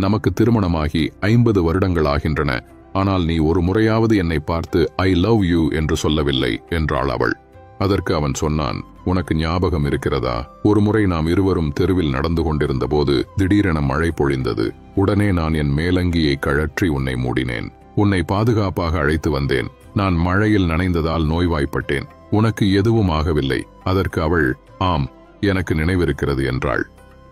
நமக்கு திருமணமாகி 50 வருடங்கள் ஆகின்றன. ஆனால் நீ ஒரு முறையாவது என்னை பார்த்து ஐ லவ் யூ என்று சொல்லவில்லை என்றாள் அவள். அதற்கு அவன் சொன்னான், உனக்கு ஞாபகம் இருக்கிறதா? ஒரு முறை நாம் இருவரும் தெருவில் நடந்து கொண்டிருந்த போது திடீரென மழை பொழிந்தது. உடனே நான் என் மேலங்கியை கழற்றி உன்னை மூடினேன். உன்னை பாதுகாப்பாக அழைத்து வந்தேன். நான் மழையில் நனைந்ததால் நோய்வாய்ப்பட்டேன். உனக்கு எதுவும் ஆகவில்லை. அதற்கு அவள், ஆம், எனக்கு நினைவிருக்கிறது என்றாள்.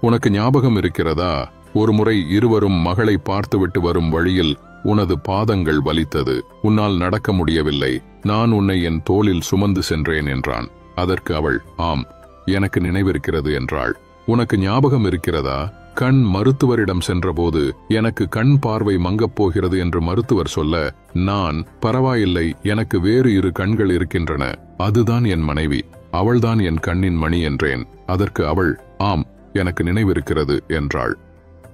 உனக்கு ஞாபகம் இருக்கிறதா? ஒருமுறை இருவரும் மகளை பார்த்துவிட்டு வரும் வழியில் உனது பாதங்கள் வலித்தது. உன்னால் நடக்க முடியவில்லை. நான் உன்னை என் தோளில் சுமந்து சென்றேன் என்றான். அதற்கு அவள், ஆம், எனக்கு நினைவிருக்கிறது என்றாள். உனக்கு ஞாபகம் இருக்கிறதா? கண் மருத்துவரிடம் சென்றபோது எனக்கு கண் பார்வை மங்கப் போகிறது என்று மருத்துவர் சொல்ல, நான் பரவாயில்லை, எனக்கு வேறு 2 கண்கள் இருக்கின்றன, அதுதான் என் மனைவி, அவள்தான் என் கண்ணின் மணி என்றேன். அதற்கு அவள், ஆம், எனக்கு நினைவிருக்கிறது என்றாள்.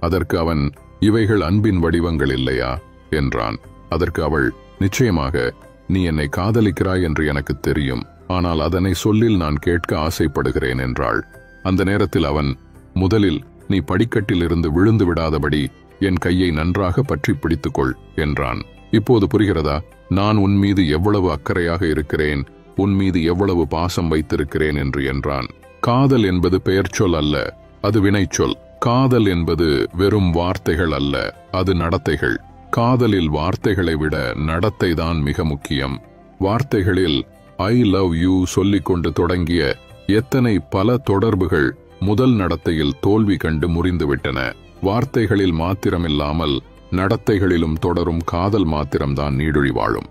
அதற்கு அவன், இவைகள் அன்பின் வடிவங்கள் இல்லையா என்றான். அதற்கு அவள், நிச்சயமாக நீ என்னை காதலிக்கிறாய் என்று எனக்கு தெரியும். ஆனால் அதனை சொல்லில் நான் கேட்க ஆசைப்படுகிறேன் என்றாள். அந்த நேரத்தில் அவன், முதலில் நீ படிக்கட்டில் இருந்து விழுந்து விடாதபடி என் கையை நன்றாக பற்றி பிடித்துக்கொள் என்றான். இப்போது புரிகிறதா நான் உன் மீது எவ்வளவு அக்கறையாக இருக்கிறேன், உன் மீது எவ்வளவு பாசம் வைத்திருக்கிறேன் என்றான். காதல் என்பது பெயர்ச்சொல் அல்ல, அது வினைச்சொல். காதல் என்பது வெறும் வார்த்தைகள் அல்ல, அது நடத்தைகள். காதலில் வார்த்தைகளை விட நடத்தைதான் மிக முக்கியம். வார்த்தைகளில் ஐ லவ் யூ சொல்லிக்கொண்டு தொடங்கிய எத்தனை பல தொடர்புகள் முதல் நடத்தையில் தோல்வி கண்டு முறிந்துவிட்டன. வார்த்தைகளில் மாத்திரமில்லாமல் நடத்தைகளிலும் தொடரும் காதல் மாத்திரம்தான் நீடுழி வாழும்.